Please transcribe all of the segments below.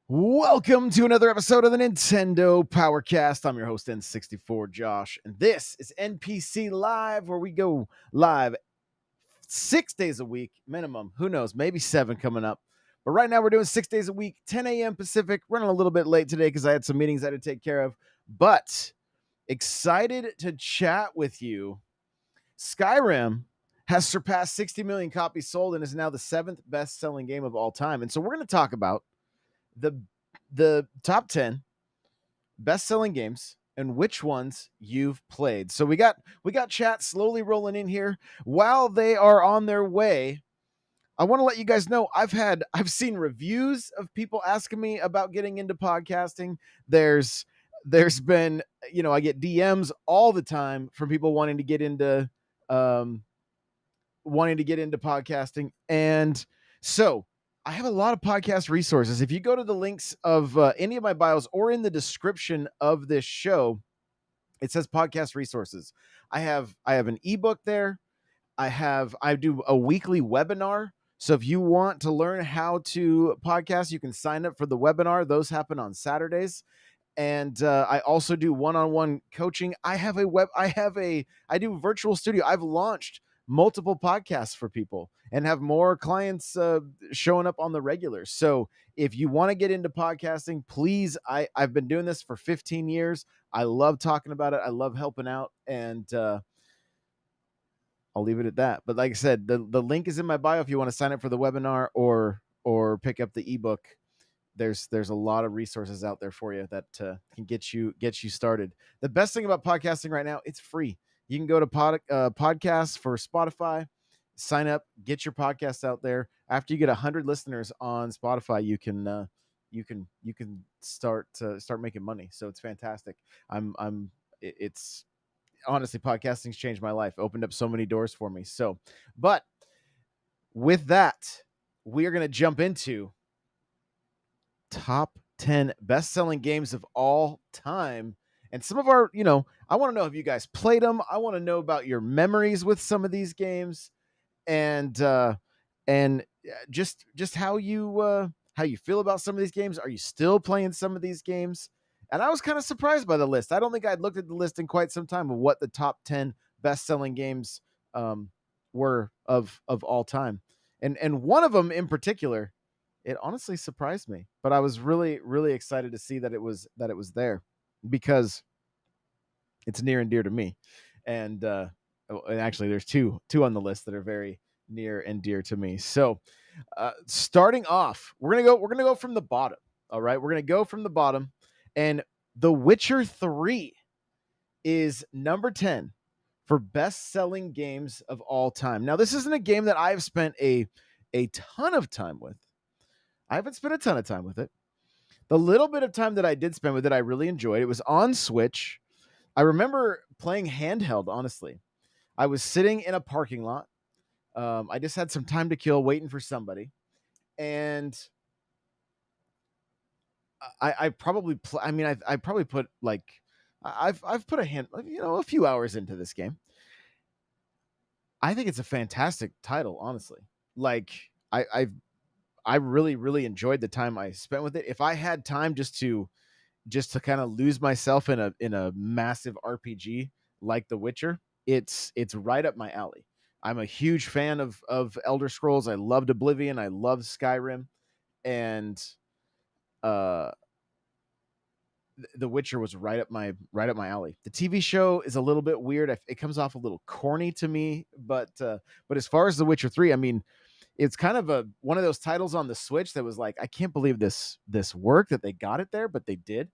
Welcome to another episode of the Nintendo Powercast. I'm your host, N64 Josh, and this is NPC Live, where we go live 6 days a week, minimum. Who knows? Maybe 7 coming up. But right now, we're doing 6 days a week, 10 a.m. Pacific. Running a little bit late today because I had some meetings I had to take care of. But excited to chat with you. Skyrim has surpassed 60 million copies sold and is now the 7th best-selling game of all time. And so we're going to talk about the top 10 best-selling games and which ones you've played. So we got chat slowly rolling in here. While they are on their way, I want to let you guys know I've seen reviews of people asking me about getting into podcasting. There's been, I get DMs all the time from people wanting to get into podcasting. And so I have a lot of podcast resources. If you go to the links of any of my bios or in the description of this show, it says podcast resources. I have an ebook there. I do a weekly webinar. So if you want to learn how to podcast, you can sign up for the webinar. Those happen on Saturdays. And I also do one-on-one coaching. I do virtual studio. I've launched multiple podcasts for people and have more clients showing up on the regular. So if you want to get into podcasting, please, I've been doing this for 15 years. I love talking about it. I love helping out, and I'll leave it at that. But like I said, the link is in my bio if you want to sign up for the webinar or pick up the ebook. There's a lot of resources out there for you that can get you started. The best thing about podcasting right now, it's free. You can go to podcasts for Spotify, sign up, get your podcast out there. After you get 100 listeners on Spotify, you can start making money. So it's fantastic. It's honestly, podcasting's changed my life, opened up so many doors for me. So, but with that, we are going to jump into top 10 best-selling games of all time. And some of our, I want to know if you guys played them. I want to know about your memories with some of these games, and just how you feel about some of these games. Are you still playing some of these games? And I was kind of surprised by the list. I don't think I'd looked at the list in quite some time of what the top 10 best-selling games were of all time. And one of them in particular, it honestly surprised me, but I was really, really excited to see that it was there, because it's near and dear to me. And actually, there's two on the list that are very near and dear to me. So, starting off, we're gonna go from the bottom. All right, we're gonna go from the bottom, and The Witcher 3 is number 10 for best-selling games of all time. Now, this isn't a game that I've spent a ton of time with. I haven't spent a ton of time with it. The little bit of time that I did spend with it, I really enjoyed. It was on Switch. I remember playing handheld, honestly. I was sitting in a parking lot. I just had some time to kill waiting for somebody. And I probably, I probably put like, I've put a few hours into this game. I think it's a fantastic title, honestly. Like, I really, really enjoyed the time I spent with it. If I had time just to kind of lose myself in a massive RPG like The Witcher, it's right up my alley. I'm a huge fan of Elder Scrolls. I loved Oblivion. I loved Skyrim, and uh, The Witcher was right up my alley. The TV show is a little bit weird. It comes off a little corny to me, but as far as The Witcher 3, I mean, it's kind of one of those titles on the Switch that was like, I can't believe this work that they got it there, but they did,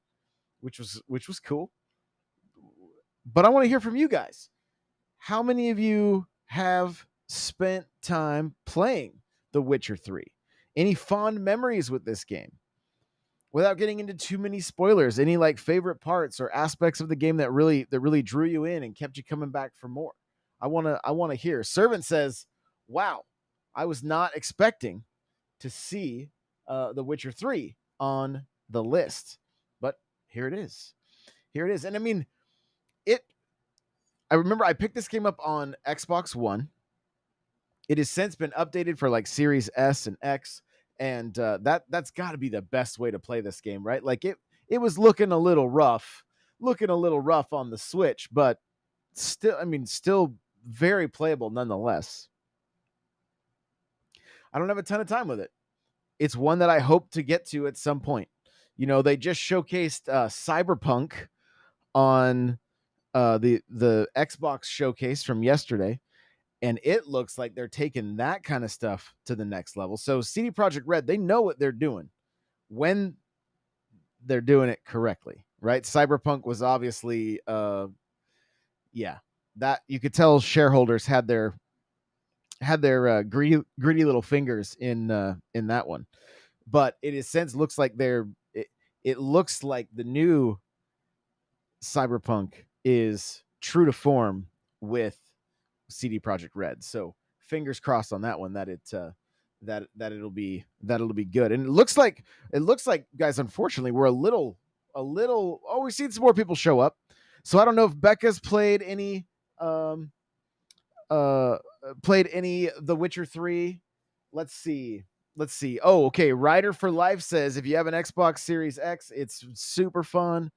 which was cool. But I want to hear from you guys. How many of you have spent time playing The Witcher 3? Any fond memories with this game? Without getting into too many spoilers, any like favorite parts or aspects of the game that really drew you in and kept you coming back for more? I want to hear. Servant says, "Wow, I was not expecting to see The Witcher 3 on the list, but here it is. Here it is." And I mean, I remember I picked this game up on Xbox One. It has since been updated for like Series S and X, and that's got to be the best way to play this game, right? Like it was looking a little rough, on the Switch, but still very playable nonetheless. I don't have a ton of time with it. It's one that I hope to get to at some point. You know, they just showcased Cyberpunk on the Xbox showcase from yesterday, and it looks like they're taking that kind of stuff to the next level. So CD Projekt Red, they know what they're doing when they're doing it correctly, right? Cyberpunk was obviously that you could tell shareholders had their greedy little fingers in that one. But it is since looks like it looks like the new Cyberpunk is true to form with CD Projekt Red. So fingers crossed on that one that it'll be good. And it looks like guys, unfortunately, we're a little we've seen some more people show up. So I don't know if Becca's played any The Witcher 3. Let's see. Oh, okay. Rider for Life says if you have an Xbox Series X, it's super fun.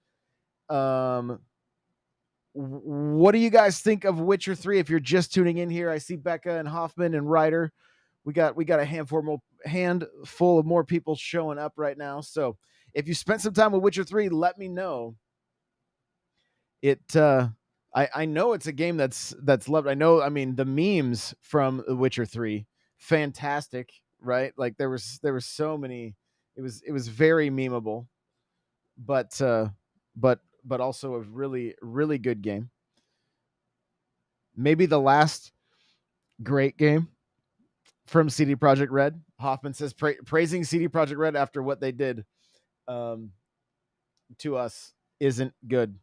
What do you guys think of Witcher 3? If you're just tuning in here, I see Becca and Hoffman and Ryder. We got a handful of more people showing up right now. So if you spent some time with Witcher 3, let me know. I know it's a game that's loved. I know, I mean, the memes from The Witcher 3, fantastic, right? Like there was so many. It was very memeable, but also a really, really good game. Maybe the last great game from CD Projekt Red. Hoffman says praising CD Projekt Red after what they did to us isn't good.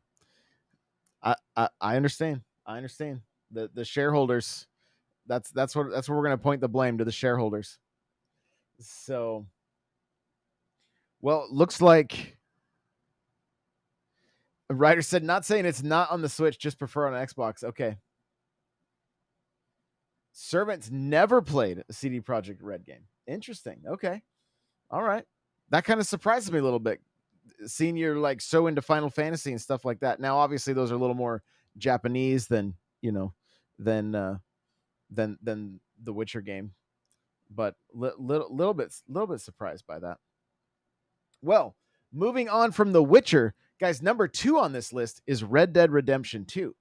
I understand. The shareholders. That's where we're going to point the blame to the shareholders. So, well, looks like a writer said, not saying it's not on the Switch, just prefer on Xbox. Okay. Servants never played a CD Projekt Red game. Interesting. Okay. All right. That kind of surprises me a little bit, seeing you're like so into Final Fantasy and stuff like that. Now, obviously, those are a little more Japanese than than the Witcher game, but little bit surprised by that. Well, moving on from the Witcher, guys, number 2 on this list is Red Dead Redemption 2.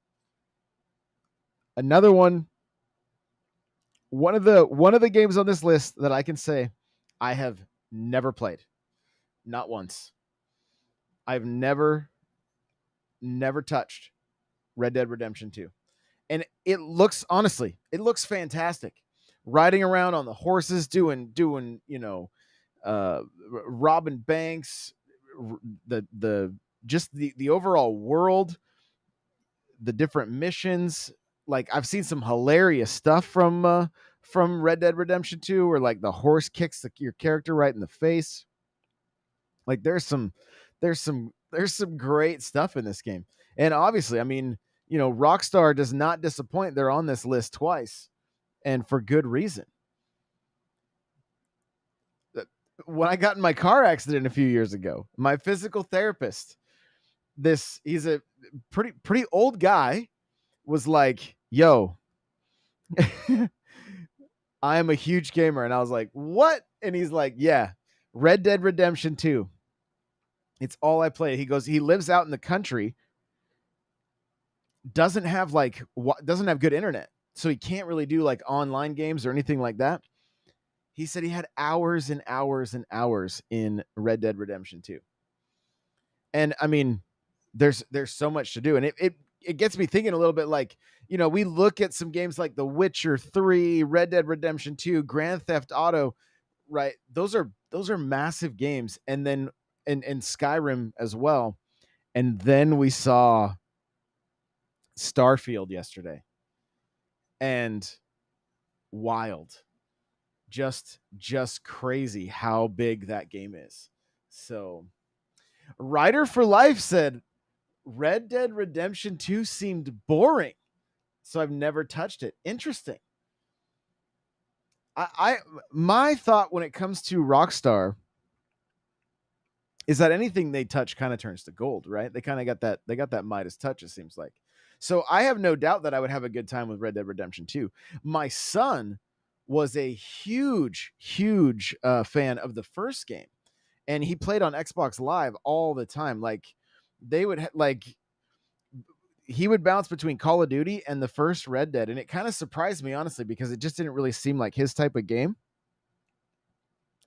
Another one of the games on this list that I can say I have never played, not once. I've never touched Red Dead Redemption 2. And it looks fantastic. Riding around on the horses, doing robbing banks, the overall world, the different missions. Like I've seen some hilarious stuff from Red Dead Redemption 2 where like the horse kicks your character right in the face. Like there's some great stuff in this game. And obviously, I mean, Rockstar does not disappoint. They're on this list twice, and for good reason. When I got in my car accident a few years ago, my physical therapist, he's a pretty old guy, was like, "Yo, I am a huge gamer." And I was like, "What?" And he's like, "Yeah, Red Dead Redemption 2. It's all I play." He goes, he lives out in the country, doesn't have good internet, so he can't really do like online games or anything like that. He said he had hours and hours and hours in Red Dead Redemption 2. And I mean, there's so much to do. And it gets me thinking a little bit like, we look at some games like The Witcher 3, Red Dead Redemption 2, Grand Theft Auto, right? Those are massive games. And then and Skyrim as well. And then we saw Starfield yesterday. And wild. Just crazy how big that game is. So Rider for Life said Red Dead Redemption 2 seemed boring, so I've never touched it. Interesting. I my thought when it comes to Rockstar is that anything they touch kind of turns to gold, right? They kind of got that, they got that Midas touch, it seems like. So I have no doubt that I would have a good time with Red Dead Redemption 2. My son was a huge fan of the first game, and he played on Xbox Live all the time. Like they would like he would bounce between Call of Duty and the first Red Dead, and it kind of surprised me honestly because it just didn't really seem like his type of game.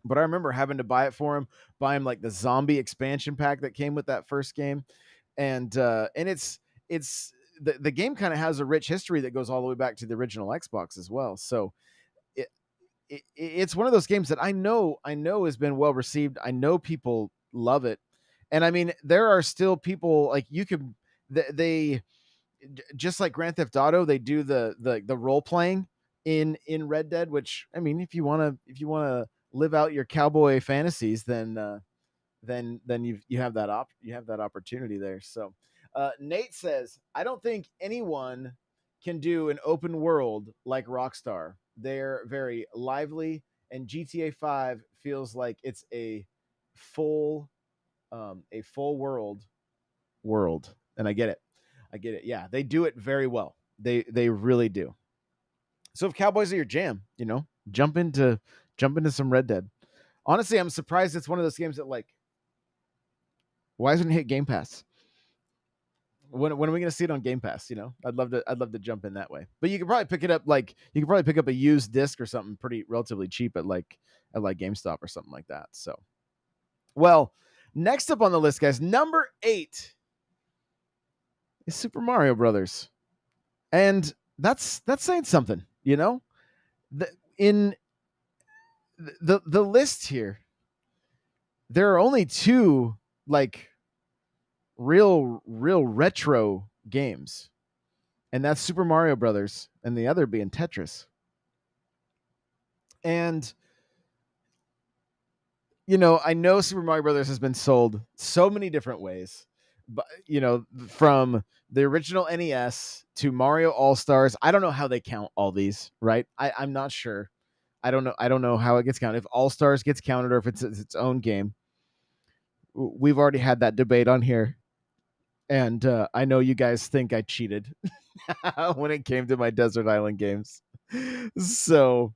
But I remember having to buy it for him, buy him like the zombie expansion pack that came with that first game, and it's the game kind of has a rich history that goes all the way back to the original Xbox as well. So it, it's one of those games that I know has been well received. I know people love it, and I mean there are still people like you could they just like Grand Theft Auto, they do the role playing in Red Dead. Which I mean, if you want to live out your cowboy fantasies, then you have that you have that opportunity there. So Nate says, I don't think anyone can do an open world like Rockstar. They're very lively, and GTA 5 feels like it's full a full world. And I get it. I get it. Yeah, they do it very well. They really do. So if Cowboys are your jam, jump into some Red Dead. Honestly, I'm surprised it's one of those games that like why hasn't it hit Game Pass? When are we gonna see it on Game Pass? I'd love to jump in that way. But you could probably pick it up like you could probably pick up a used disc or something pretty relatively cheap at like GameStop or something like that. So well, next up on the list, guys, number 8 is Super Mario Brothers. And that's saying something, The, in the list here, there are only 2 like real retro games, and that's Super Mario Brothers, and the other being Tetris. And I know Super Mario Brothers has been sold so many different ways, but from the original NES to Mario All Stars. I don't know how they count all these, right? I'm not sure. I don't know how it gets counted. If All Stars gets counted or if it's its own game. We've already had that debate on here, and I know you guys think I cheated when it came to my Desert Island games. So,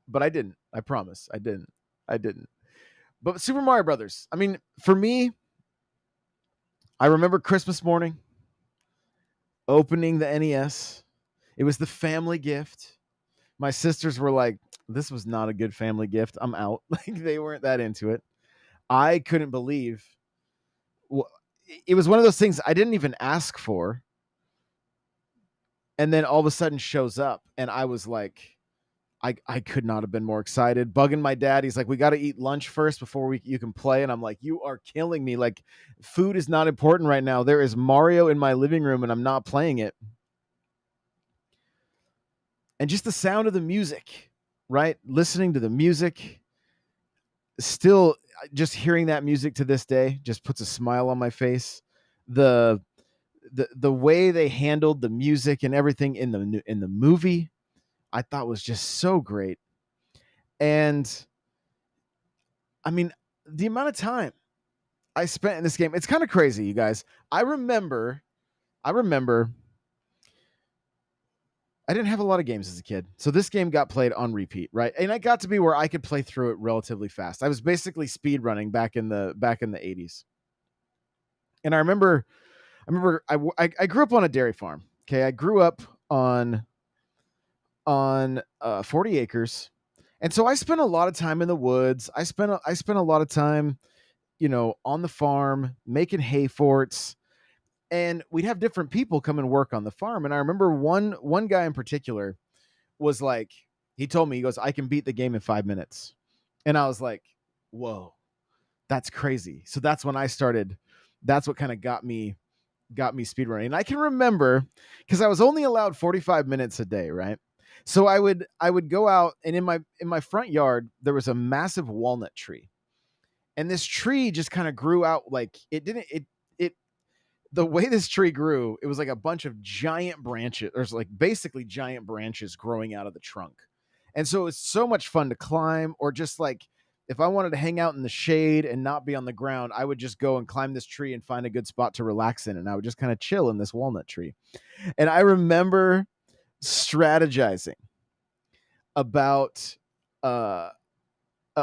but I didn't. I promise, I didn't. I didn't. But Super Mario Brothers. I mean, for me, I remember Christmas morning opening the NES. It was the family gift. My sisters were like, "This was not a good family gift. I'm out." Like they weren't that into it. I couldn't believe it was one of those things I didn't even ask for, and then all of a sudden shows up, and I was like, I could not have been more excited. Bugging my dad, he's like, "We got to eat lunch first before you can play," and I'm like, "You are killing me! Like, food is not important right now. There is Mario in my living room, and I'm not playing it." And just the sound of the music, right? Listening to the music, still just hearing that music to this day just puts a smile on my face. The the way they handled the music and everything in the movie, I thought was just so great. And I mean, the amount of time I spent in this game, it's kind of crazy, you guys. I remember I didn't have a lot of games as a kid. So this game got played on repeat, right? And I got to be where I could play through it relatively fast. I was basically speed running back in the 80s. And I grew up on a dairy farm. Okay, I grew up on 40 acres. And so I spent a lot of time in the woods. I spent a lot of time, on the farm making hay forts, and we'd have different people come and work on the farm. And I remember one guy in particular was like, he told me, he goes, "I can beat the game in 5 minutes." And I was like, "Whoa, that's crazy." So that's when I started. That's what kind of got me speedrunning. And I can remember because I was only allowed 45 minutes a day, right? So I would go out, and in my front yard there was a massive walnut tree. And this tree just kind of grew out like it didn't it the way this tree grew, it was like a bunch of giant branches. There's like basically giant branches growing out of the trunk. And so it's so much fun to climb, or just like if I wanted to hang out in the shade and not be on the ground, I would just go and climb this tree and find a good spot to relax in. And I would just kind of chill in this walnut tree. And I remember strategizing about uh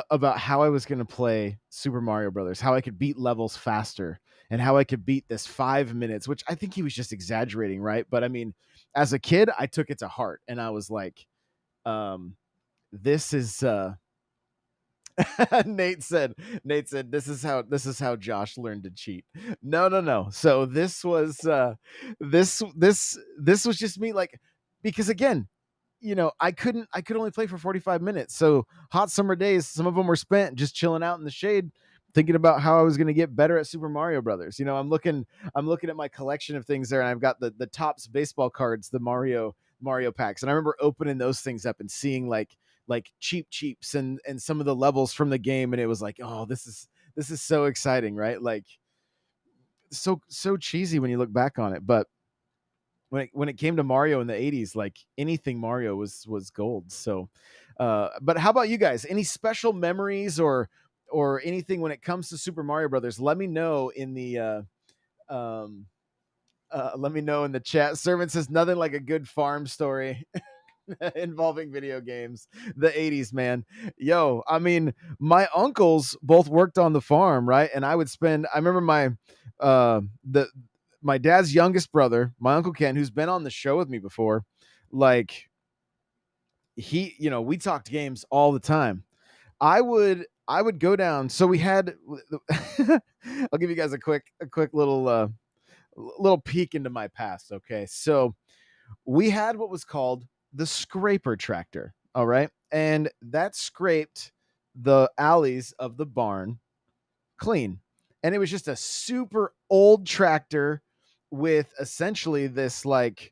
about how I was going to play Super Mario Brothers, how I could beat levels faster, and how I could beat this 5 minutes, which I think he was just exaggerating, right? But I mean, as a kid, I took it to heart, and I was like, um, "This is." Nate said, this is how Josh learned to cheat. No, no, no. So this was this was just me, like, because again, I could only play for 45 minutes. So hot summer days, some of them were spent just chilling out in the shade, thinking about how I was going to get better at Super Mario Brothers. I'm looking at my collection of things there, and I've got the Topps baseball cards, the Mario packs. And I remember opening those things up and seeing like cheaps and some of the levels from the game, and it was like, oh, this is so exciting, right? Like, so cheesy when you look back on it, but when it came to Mario in the 80s, like anything Mario was gold. So but how about you guys? Any special memories or anything when it comes to Super Mario Brothers? Let me know in the um let me know in the chat. Servant says nothing like a good farm story involving video games. The 80s, man. Yo, I mean, my uncles both worked on the farm, right? And I remember the my dad's youngest brother, my Uncle Ken, who's been on the show with me before, like we talked games all the time. I would go down. So we had I'll give you guys a quick little peek into my past, okay? So we had what was called the scraper tractor. All right. And that scraped the alleys of the barn clean. And it was just a super old tractor with essentially this, like,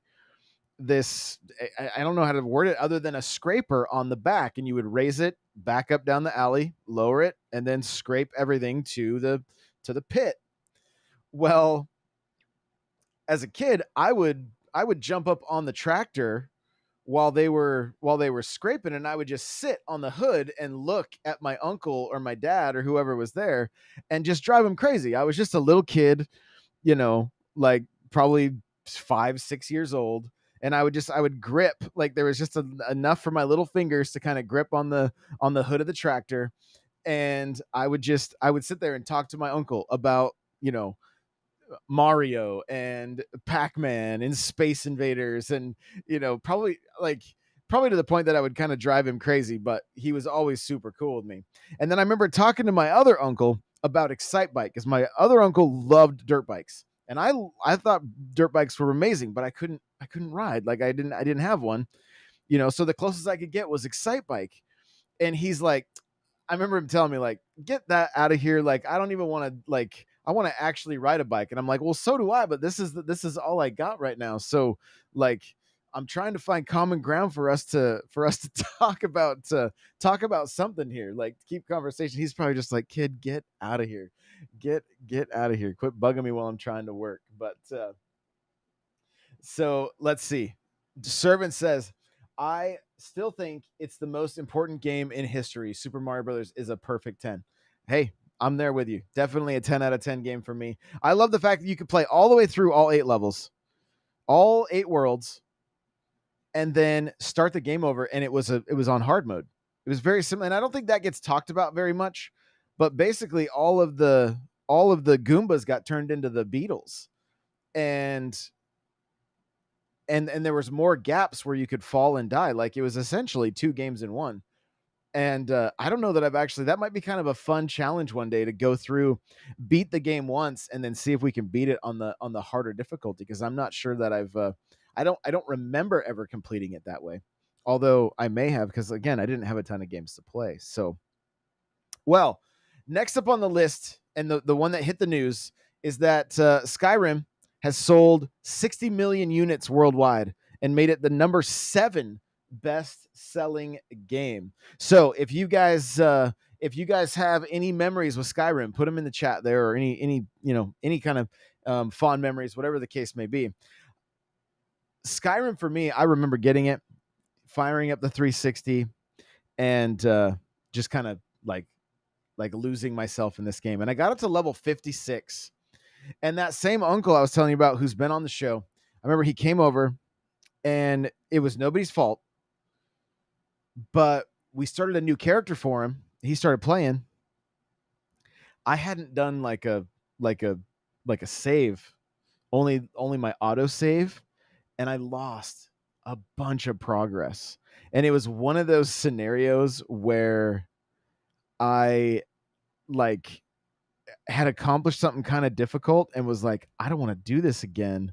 this, I don't know how to word it other than a scraper on the back. And you would raise it back up down the alley, lower it, and then scrape everything to the pit. Well, as a kid, I would jump up on the tractor while they were scraping, and I would just sit on the hood and look at my uncle or my dad or whoever was there and just drive him crazy. I was just a little kid, like probably 5, 6 years old. And I would grip, like there was just enough for my little fingers to kind of grip on the hood of the tractor. And I would sit there and talk to my uncle about, you know, Mario and Pac-Man and Space Invaders, and probably to the point that I would kind of drive him crazy, but he was always super cool with me. And then I remember talking to my other uncle about Excite Bike, because my other uncle loved dirt bikes. And I thought dirt bikes were amazing, but I couldn't ride. Like I didn't have one, so the closest I could get was Excite Bike. And he's like, I remember him telling me, like, get that out of here. Like, I don't even want to, like, I want to actually ride a bike. And I'm like, well, so do I, but this is all I got right now. So like, I'm trying to find common ground for us to talk about something here, like keep conversation. He's probably just like, kid, get out of here. Get out of here. Quit bugging me while I'm trying to work. But so let's see. Servant says, I still think it's the most important game in history. Super Mario Brothers is a perfect 10. Hey, I'm there with you. Definitely a 10 out of 10 game for me. I love the fact that you could play all the way through all 8 levels, all 8 worlds, and then start the game over, and it was on hard mode. It was very similar, and I don't think that gets talked about very much, but basically all of the Goombas got turned into the Beatles. And there was more gaps where you could fall and die. Like it was essentially 2 games in one. And I don't know that that might be kind of a fun challenge one day to go through, beat the game once, and then see if we can beat it on the harder difficulty. Because I'm not sure that I don't remember ever completing it that way. Although I may have, because again, I didn't have a ton of games to play. So, well, next up on the list, and the one that hit the news, is that Skyrim has sold 60 million units worldwide and made it the number 7 best selling game. So if you guys have any memories with Skyrim, put them in the chat there, or any kind of fond memories, whatever the case may be. Skyrim for me, I remember getting it, firing up the 360, and just kind of like losing myself in this game. And I got up to level 56. And that same uncle I was telling you about, who's been on the show, I remember he came over, and it was nobody's fault, but we started a new character for him. He started playing. I hadn't done like a save, only my auto save, and I lost a bunch of progress. And it was one of those scenarios where I like had accomplished something kind of difficult and was like, I don't want to do this again.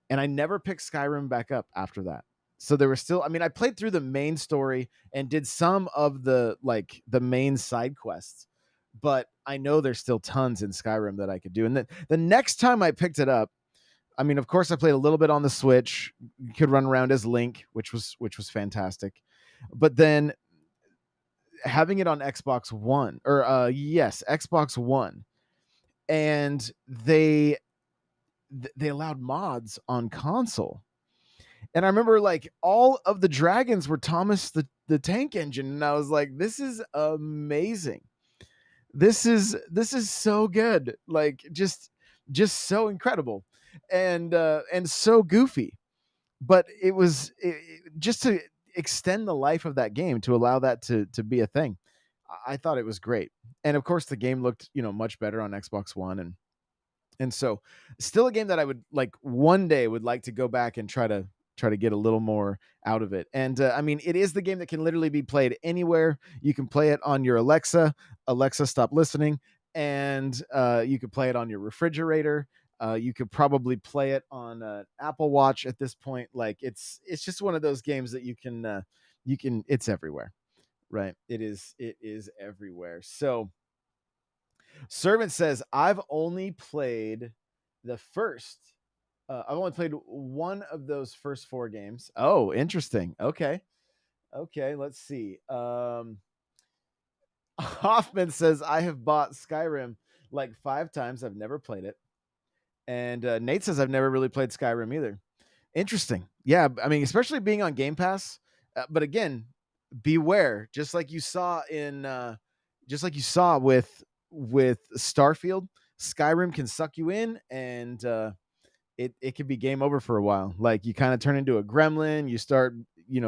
And I never picked Skyrim back up after that. So there were still, I mean, I played through the main story and did some of the main side quests, but I know there's still tons in Skyrim that I could do. And the next time I picked it up, I mean, of course I played a little bit on the Switch. You could run around as Link, which was fantastic. But then having it on Xbox One, or yes, Xbox One, and they allowed mods on console. And I remember like all of the dragons were Thomas the Tank Engine, and I was like, this is amazing. This is so good. Like just so incredible, and so goofy. But it was just to extend the life of that game, to allow that to be a thing. I thought it was great. And of course the game looked, much better on Xbox One, and so still a game that I would like one day would like to go back and try to get a little more out of it. And I mean, it is the game that can literally be played anywhere. You can play it on your Alexa, stop listening. And you could play it on your refrigerator. You could probably play it on Apple Watch at this point. Like it's just one of those games that you can it's everywhere, right? It is everywhere. So Servant says, I've only played the first. I've only played one of those first 4 games. Oh, interesting. Okay. Let's see. Hoffman says, I have bought Skyrim like 5 times. I've never played it. And Nate says, I've never really played Skyrim either. Interesting. Yeah. I mean, especially being on Game Pass. But again, beware. Just like you saw with Starfield, Skyrim can suck you in, and it could be game over for a while. Like you kind of turn into a gremlin, you start,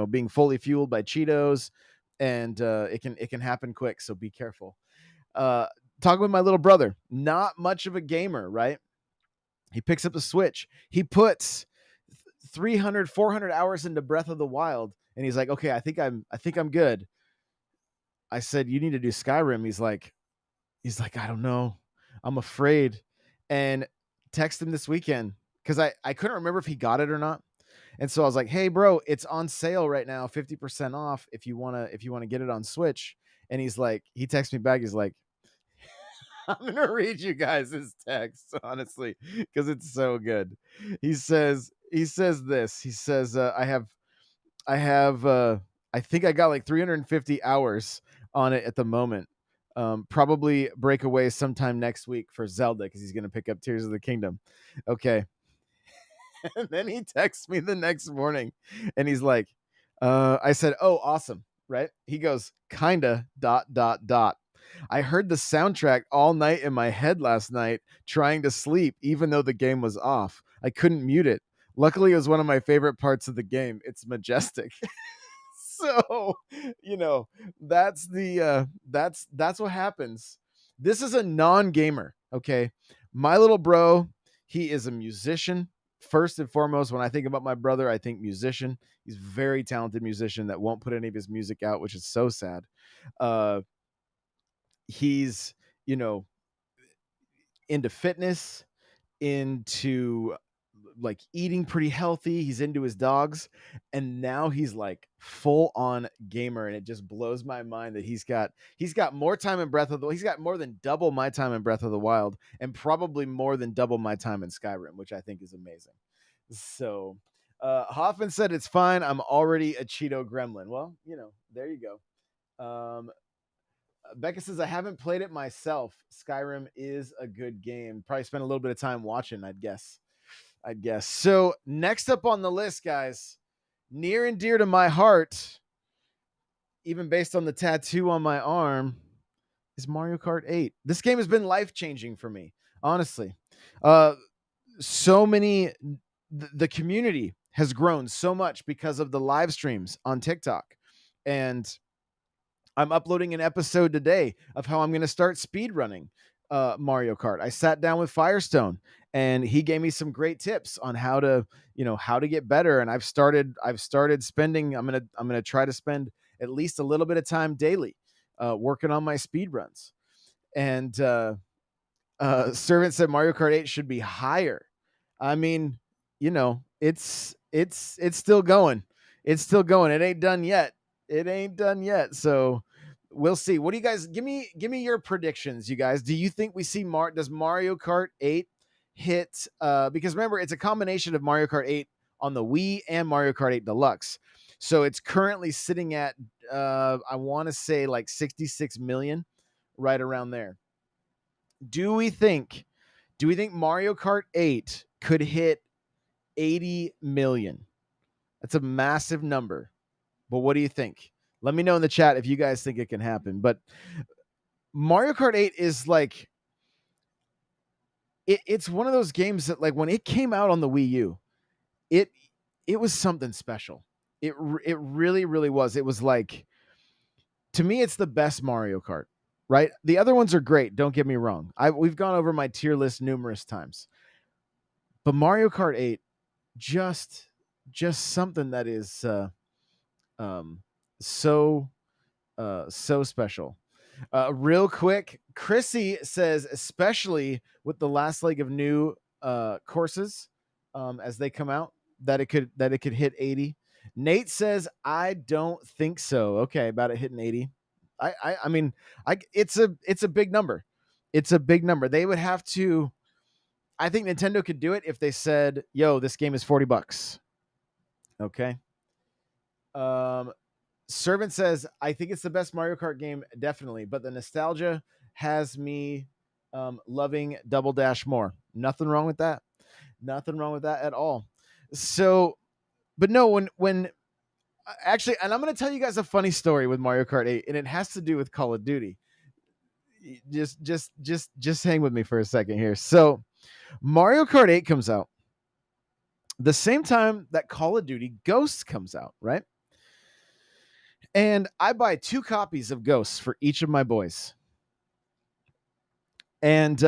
being fully fueled by Cheetos, and it can happen quick. So be careful. Talking with my little brother, not much of a gamer, right? He picks up the Switch. He puts 300, 400 hours into Breath of the Wild, and he's like, okay, I think I'm good. I said, you need to do Skyrim. He's like, I don't know. I'm afraid. And text him this weekend, because I couldn't remember if he got it or not. And so I was like, hey, bro, it's on sale right now, 50% off if you want to get it on Switch. And he texts me back. He's like, I'm going to read you guys his text, honestly, because it's so good. He says this. He says, I think I got like 350 hours on it at the moment. Probably break away sometime next week for Zelda, because he's going to pick up Tears of the Kingdom. Okay. And then he texts me the next morning, and he's like, I said, oh, awesome. Right. He goes, kinda ... I heard the soundtrack all night in my head last night, trying to sleep, even though the game was off. I couldn't mute it. Luckily, it was one of my favorite parts of the game. It's majestic. So, that's that's what happens. This is a non-gamer. Okay. My little bro, he is a musician. First and foremost, when I think about my brother, I think musician. He's a very talented musician that won't put any of his music out, which is so sad. He's, into fitness, into like eating pretty healthy. He's into his dogs, and now he's like full on gamer, and it just blows my mind that he's got more time in he's got more than double my time in Breath of the Wild, and probably more than double my time in Skyrim, which I think is amazing. So Hoffman said, it's fine, I'm already a Cheeto gremlin. Well, there you go. Becca says, I haven't played it myself. Skyrim is a good game. Probably spend a little bit of time watching, I'd guess. So next up on the list, guys, near and dear to my heart, even based on the tattoo on my arm, is Mario Kart 8. This game has been life-changing for me, honestly. Uh, so many, the community has grown so much because of the live streams on TikTok. And I'm uploading an episode today of how I'm going to start speed running Mario Kart. I sat down with Firestone and he gave me some great tips on how to, how to get better. And I've started spending, I'm going to try to spend at least a little bit of time daily working on my speed runs. And Servant said Mario Kart 8 should be higher. I mean, it's still going. It's still going. It ain't done yet. It ain't done yet. So we'll see. What do you guys give me your predictions, you guys? Do you think we see does Mario Kart 8 hit because remember it's a combination of Mario Kart 8 on the Wii and Mario Kart 8 Deluxe. So it's currently sitting at I want to say like 66 million, right around there. Do we think Mario Kart 8 could hit 80 million? That's a massive number. But what do you think? Let me know in the chat if you guys think it can happen. But Mario Kart 8 is like it's one of those games that like when it came out on the Wii U, it was something special. It really was. It was like, to me, it's the best Mario Kart, right? The other ones are great, don't get me wrong. We've gone over my tier list numerous times. But Mario Kart 8, just something that is so special. Real quick, Chrissy says, especially with the last leg of new courses as they come out, that it could hit 80. Nate says, I don't think so. Okay, about it hitting 80. I mean, it's a big number. It's a big number. They would have to. I think Nintendo could do it if they said, "Yo, this game is $40." Okay. Servant says, I think it's the best Mario Kart game, definitely, but the nostalgia has me loving Double Dash more. Nothing wrong with that. Nothing wrong with that at all. So, but no, when actually, and I'm going to tell you guys a funny story with Mario Kart 8, and it has to do with Call of Duty. Just hang with me for a second here. So, Mario Kart 8 comes out the same time that Call of Duty Ghosts comes out, right? And I buy 2 copies of Ghosts for each of my boys. And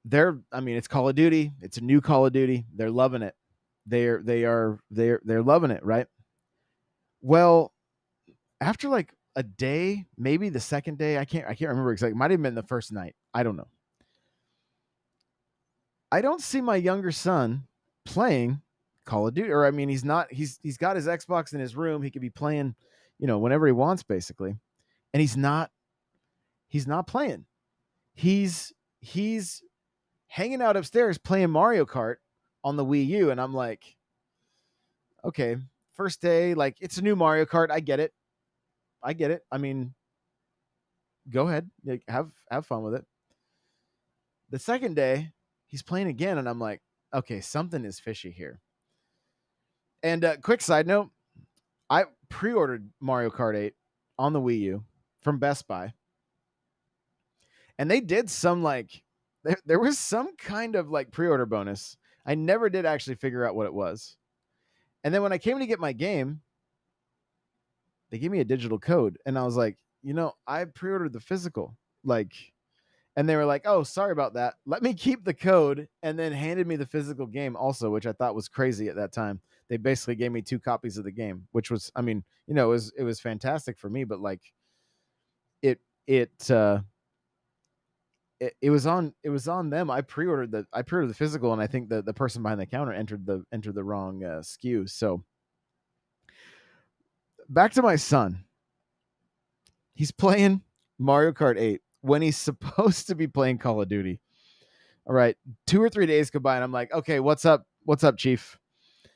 it's Call of Duty. It's a new Call of Duty. They're loving it. They're loving it, right? Well, after like a day, maybe the second day, I can't remember exactly. It might have been the first night. I don't know. I don't see my younger son playing Call of Duty, or I mean, he's got his Xbox in his room. He could be playing, whenever he wants, basically. And he's not playing. He's hanging out upstairs playing Mario Kart on the Wii U, and I'm like, okay, first day, like it's a new Mario Kart. I get it. I mean, go ahead, like, have fun with it. The second day, he's playing again, and I'm like, okay, something is fishy here. And quick side note, I pre-ordered Mario Kart 8 on the Wii U from Best Buy, and they did some like there was some kind of like pre-order bonus. I never did actually figure out what it was. And then when I came to get my game, they gave me a digital code, and I was like, I pre-ordered the physical, like, and they were like, oh, sorry about that. Let me keep the code, and then handed me the physical game also, which I thought was crazy at that time. They basically gave me 2 copies of the game, which was, I mean, it was fantastic for me, but like it was on them. I pre-ordered the physical, and I think the person behind the counter entered the wrong SKU. So back to my son. He's playing Mario Kart 8 when he's supposed to be playing Call of Duty. All right, 2 or 3 days go by, and I'm like, okay, what's up, Chief?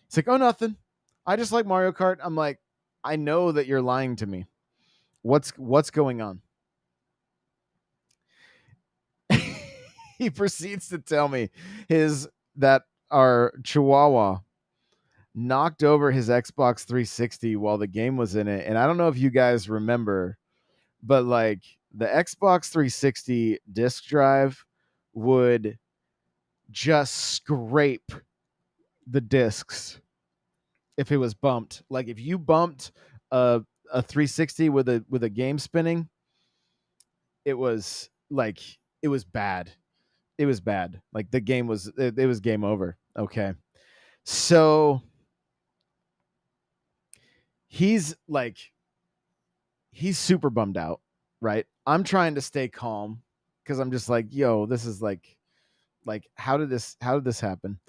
He's like, oh, nothing. I just like Mario Kart. I'm like, I know that you're lying to me. What's going on? He proceeds to tell me that our Chihuahua knocked over his Xbox 360 while the game was in it. And I don't know if you guys remember, but like the Xbox 360 disk drive would just scrape the discs if it was bumped. Like if you bumped a 360 with a game spinning, it was like it was bad. It was bad. Like the game was it was game over. Okay. So he's like he's super bummed out, right? I'm trying to stay calm because I'm just like, yo, this is like how did this happen?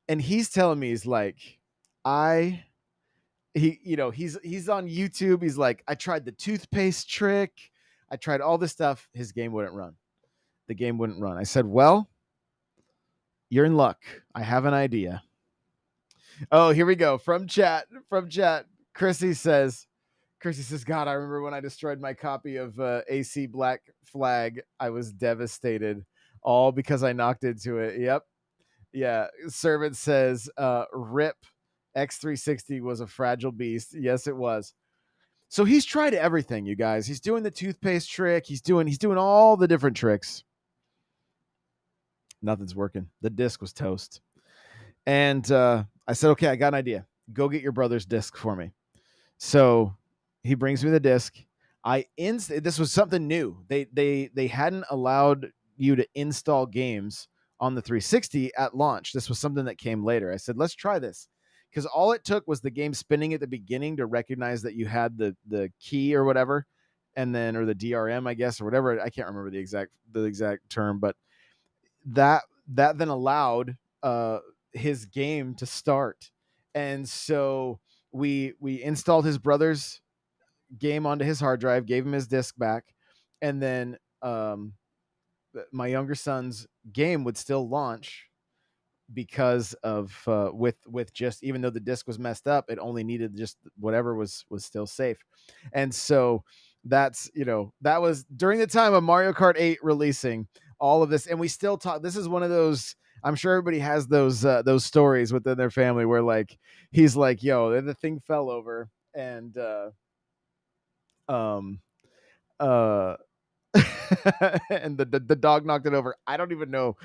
And he's telling me he's like, I he's on YouTube. He's like, I tried the toothpaste trick. I tried all this stuff. His game wouldn't run. The game wouldn't run. I said, well, you're in luck. I have an idea. Oh, here we go. From chat. Chrissy says, God, I remember when I destroyed my copy of AC Black Flag. I was devastated, all because I knocked into it. Yep. Yeah. Servant says, rip. X360 was a fragile beast. Yes, it was. So he's tried everything, you guys. He's doing the toothpaste trick. He's doing all the different tricks. Nothing's working. The disc was toast. And I said, okay, I got an idea. Go get your brother's disc for me. So he brings me the disc. This was something new. They hadn't allowed you to install games on the 360 at launch. This was something that came later. I said, let's try this. Because all it took was the game spinning at the beginning to recognize that you had the key or whatever, and then or the DRM, I guess, or whatever. I can't remember the exact term, but that then allowed his game to start. And so we installed his brother's game onto his hard drive, gave him his disc back, and then my younger son's game would still launch because of with just, even though the disc was messed up, it only needed just whatever was still safe. And so that's, that was during the time of Mario Kart 8 releasing, all of this. And we still talk. This is one of those, I'm sure everybody has those stories within their family where like he's like, yo, the thing fell over, and um uh and the dog knocked it over. I don't even know.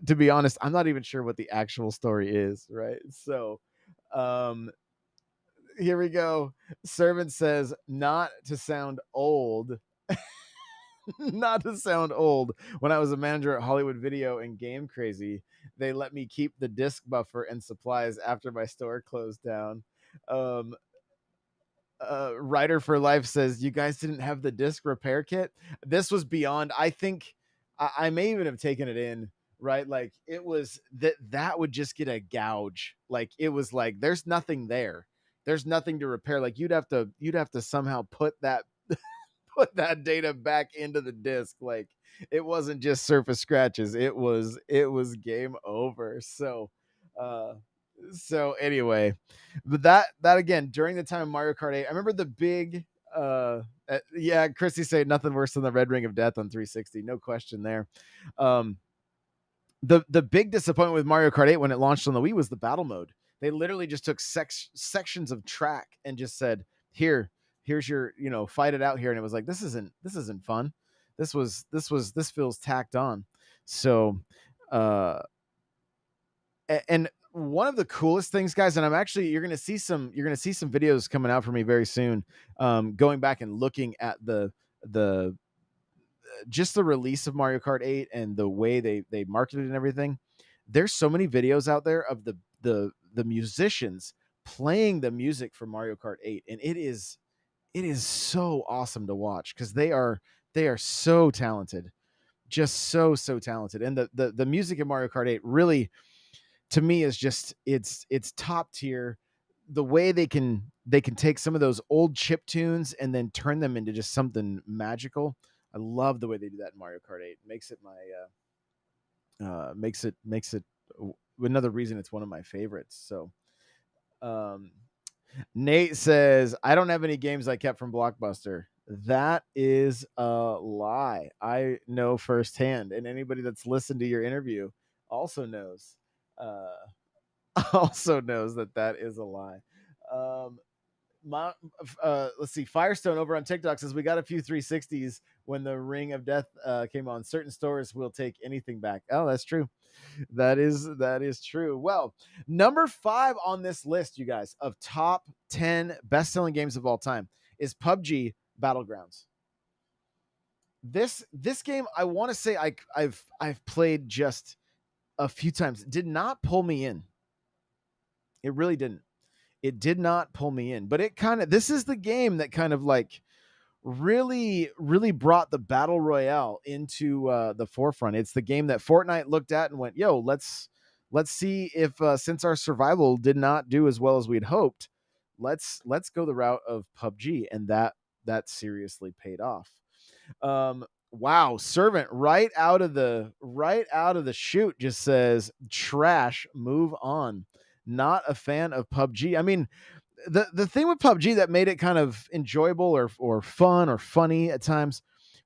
To be honest, I'm not even sure what the actual story is, right? So um here we go. Servant says, not to sound old, not to sound old, when I was a manager at Hollywood Video and Game Crazy, they let me keep the disc buffer and supplies after my store closed down. um Writer for Life says, you guys didn't have the disc repair kit. This was beyond, I think I may even have taken it in, right? Like it was that would just get a gouge. Like it was like there's nothing there. There's nothing to repair. Like you'd have to somehow put that put that data back into the disc. Like it wasn't just surface scratches. It was game over. Uh so anyway, but that again, during the time of Mario Kart 8, I remember the big yeah, Chrissy said nothing worse than the red ring of death on 360. No question there. Um the big disappointment with Mario Kart 8 when it launched on the Wii was the battle mode. They literally just took sections of track and just said, here's your, fight it out here. And it was like, this isn't fun. This feels tacked on. So and one of the coolest things, guys, and you're gonna see some videos coming out for me very soon, going back and looking at the just the release of Mario Kart 8 and the way they marketed and everything. There's so many videos out there of the musicians playing the music for Mario Kart 8, and it is so awesome to watch because they are so talented, just so talented. And the music in Mario Kart 8 really, to me, is just it's top tier. The way they can take some of those old chip tunes and then turn them into just something magical. I love the way they do that in Mario Kart 8. Makes it another reason it's one of my favorites. So Nate says, I don't have any games I kept from Blockbuster. That is a lie. I know firsthand, and anybody that's listened to your interview also knows. also knows that that is a lie. Um, my, let's see. Firestone over on TikTok says we got a few 360s when the Ring of Death came on. Certain stores will take anything back. Oh, that's true. That is true. Well, number 5 on this list, you guys, of top 10 best-selling games of all time is PUBG Battlegrounds. This game, I want to say I've played just a few times. It did not pull me in. It really didn't. It did not pull me in. But it kind of, this is the game that kind of like really brought the battle royale into the forefront. It's the game that Fortnite looked at and went, "Yo, let's see if since our survival did not do as well as we'd hoped, let's go the route of PUBG," and that seriously paid off. Wow, Servant right out of the chute just says trash, move on. Not a fan of PUBG. I mean, the thing with PUBG that made it kind of enjoyable or fun or funny at times,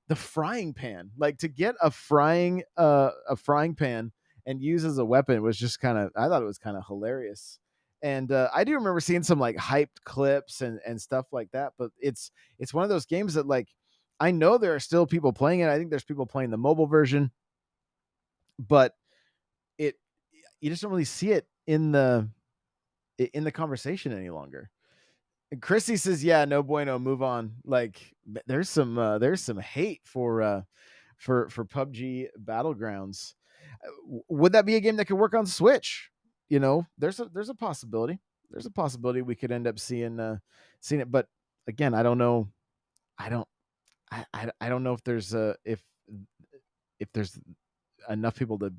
the frying pan. Like to get a frying pan and use as a weapon was just kind of, I thought it was kind of hilarious. And I do remember seeing some like hyped clips and stuff like that. But it's one of those games that like I know there are still people playing it. I think there's people playing the mobile version, but it you just don't really see it in the conversation any longer. And Chrissy says, "Yeah, no bueno, move on." Like there's some hate for PUBG Battlegrounds. Would that be a game that could work on Switch? There's a possibility. There's a possibility we could end up seeing it, but again, I don't know. I don't I don't know if there's enough people to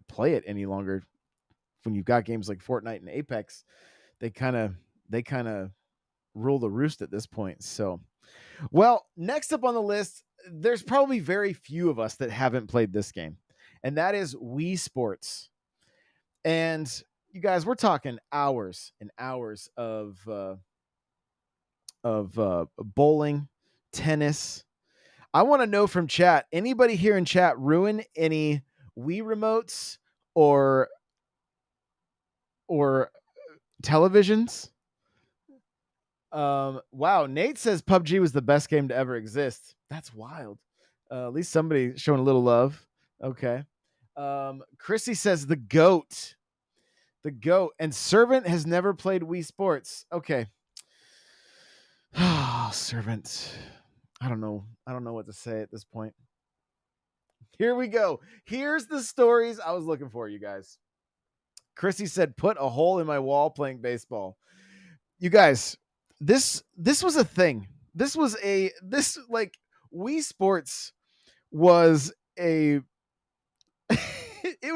play it any longer when you've got games like Fortnite and Apex. They kind of rule the roost at this point. So, well, next up on the list, there's probably very few of us that haven't played this game, and that is Wii Sports. And you guys, we're talking hours and hours of bowling, tennis. I want to know from chat. Anybody here in chat ruin any Wii remotes or or televisions? Wow, Nate says PUBG was the best game to ever exist. That's wild. At least somebody showing a little love. Okay. Chrissy says the goat. The goat. And Servant has never played Wii Sports. Okay. Servant. I don't know. I don't know what to say at this point. Here we go. Here's the stories I was looking for, you guys. Chrissy said, "Put a hole in my wall playing baseball." You guys, this was a thing. This like Wii Sports was a it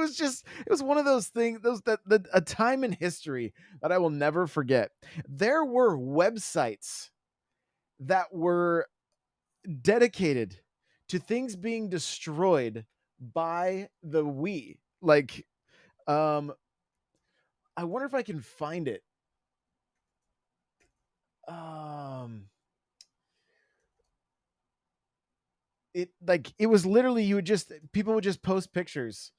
was one of those things, those that a time in history that I will never forget. There were websites that were dedicated to things being destroyed by the Wii. Like, I wonder if I can find it. Um, it was literally people would just post pictures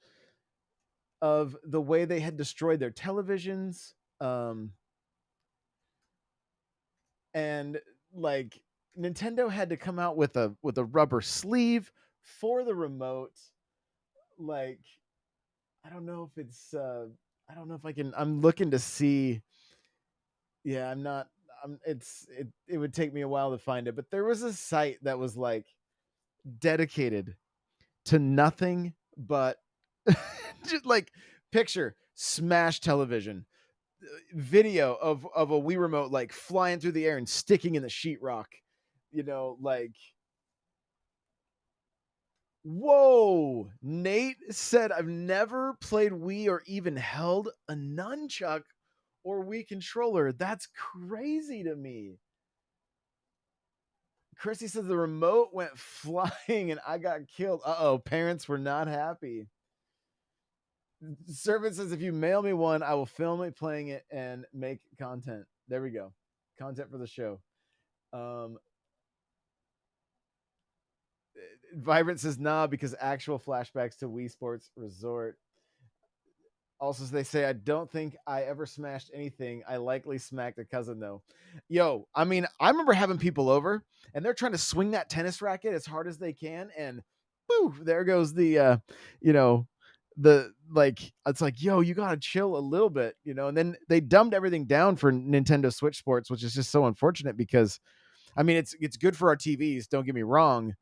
of the way they had destroyed their televisions, and like Nintendo had to come out with a rubber sleeve for the remote. Like, I don't know if it's I don't know if I can. I'm looking to see. Yeah, I'm not. It would take me a while to find it, but there was a site that was like dedicated to nothing but just like picture smash television, video of a Wii remote like flying through the air and sticking in the sheetrock. Like, whoa. Nate said, "I've never played Wii or even held a nunchuck or Wii controller. That's crazy to me." Chrissy says the remote went flying and I got killed. Uh-oh, parents were not happy. Servant says, "If you mail me one, I will film it playing it and make content." There we go. Content for the show. Um, Vibrant says, "Nah, because actual flashbacks to Wii Sports Resort." Also, they say, I don't think I ever smashed anything. I likely smacked a cousin though. Yo, I mean, I remember having people over and they're trying to swing that tennis racket as hard as they can, and boo, there goes the you know, the like it's like, yo, you gotta chill a little bit, and then they dumbed everything down for Nintendo Switch Sports, which is just so unfortunate because I mean it's good for our TVs, don't get me wrong.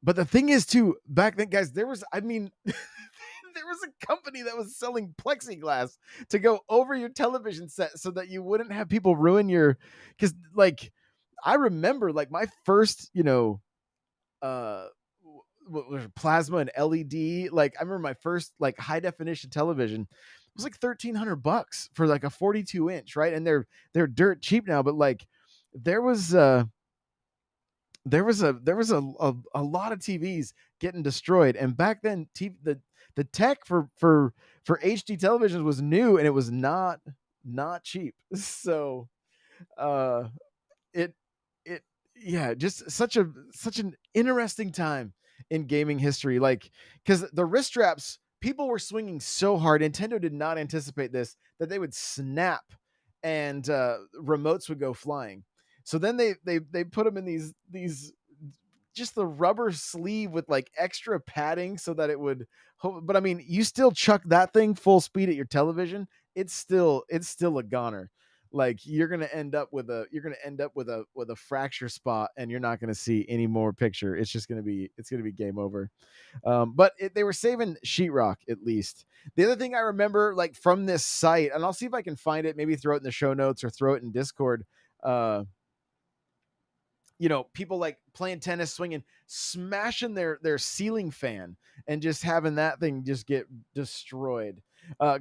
But the thing is too, back then, guys, there was, I mean, there was a company that was selling plexiglass to go over your television set so that you wouldn't have people ruin your, because like I remember like my first, uh what was plasma and LED. Like I remember my first like high definition television was like $1,300 for like a 42-inch, right? And they're dirt cheap now, but like there was there was a lot of TVs getting destroyed, and back then the tech for HD televisions was new and it was not cheap. So uh it it yeah, just such an interesting time in gaming history, like because the wrist straps, people were swinging so hard, Nintendo did not anticipate this, that they would snap and remotes would go flying. So then they put them in these just the rubber sleeve with like extra padding so that it would, but I mean you still chuck that thing full speed at your television, it's still a goner. Like you're gonna end up with a fracture spot and you're not gonna see any more picture. It's gonna be game over. But they were saving sheetrock at least. The other thing I remember, like from this site, and I'll see if I can find it, maybe throw it in the show notes or throw it in Discord. uh people like playing tennis, swinging, smashing their ceiling fan, and just having that thing just get destroyed.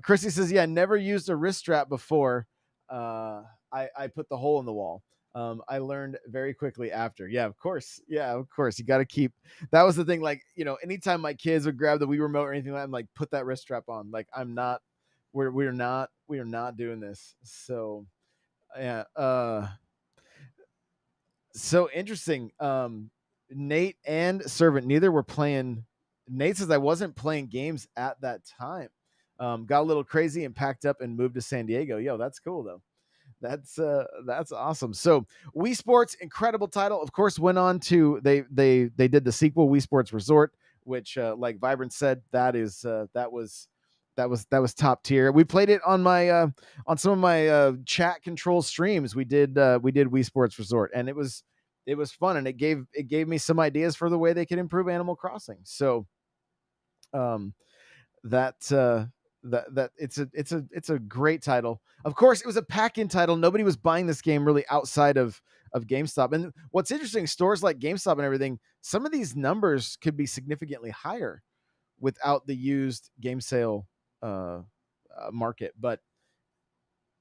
Chrissy says, "Yeah, never used a wrist strap before. I put the hole in the wall. I learned very quickly after. Yeah, of course. Yeah, of course. You got to keep. That was the thing. Like, anytime my kids would grab the Wii remote or anything like that, I'm like, put that wrist strap on. Like, I'm not. We are not doing this. So, yeah. So interesting. Nate and Servant, neither were playing. Nate says, I wasn't playing games at that time. Got a little crazy and packed up and moved to San Diego. Yo, that's cool though. That's awesome. So Wii Sports, incredible title. Of course, went on to they did the sequel, Wii Sports Resort, which like Vibrant said, that was top tier. We played it on my on some of my chat control streams. We did Wii Sports Resort, and it was fun, and it gave me some ideas for the way they could improve Animal Crossing. So um that it's a great title. Of course, it was a pack-in title. Nobody was buying this game really outside of GameStop. And what's interesting, stores like GameStop and everything, some of these numbers could be significantly higher without the used game sale market. But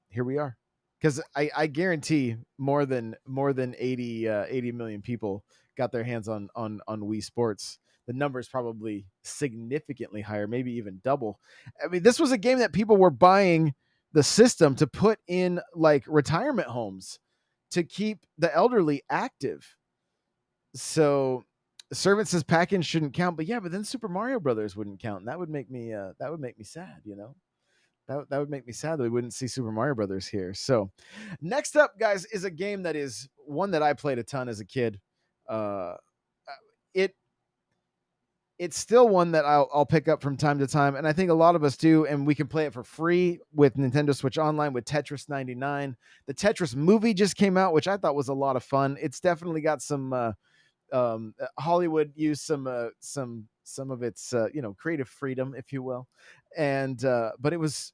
here we are, because I guarantee more than 80 million people got their hands on Wii Sports. The number is probably significantly higher, maybe even double. I mean, this was a game that people were buying the system to put in like retirement homes to keep the elderly active. So Servant says pack-in shouldn't count, but yeah, but then Super Mario Brothers wouldn't count, and that would make me sad. That would make me sad that we wouldn't see Super Mario Brothers here. So, next up, guys, is a game that is one that I played a ton as a kid. Uh, it it's still one that I'll pick up from time to time, and I think a lot of us do. And we can play it for free with Nintendo Switch Online with Tetris 99. The Tetris movie just came out, which I thought was a lot of fun. It's definitely got some Hollywood used some of its creative freedom, if you will, and but it's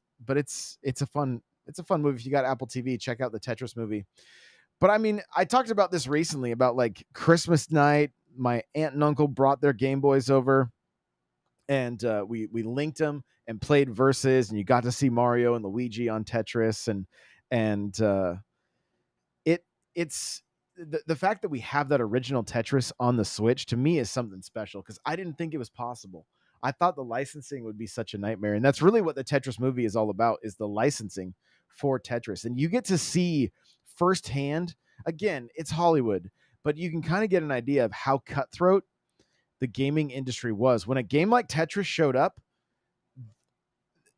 a fun movie. If you got Apple TV, check out the Tetris movie. But I mean, I talked about this recently about like Christmas night. My aunt and uncle brought their Game Boys over, and we linked them and played versus, and you got to see Mario and Luigi on Tetris, and it it's the fact that we have that original Tetris on the Switch to me is something special, because I didn't think it was possible. I thought the licensing would be such a nightmare, and that's really what the Tetris movie is all about, is the licensing for Tetris. And you get to see firsthand, again, it's Hollywood, but you can kind of get an idea of how cutthroat the gaming industry was when a game like Tetris showed up.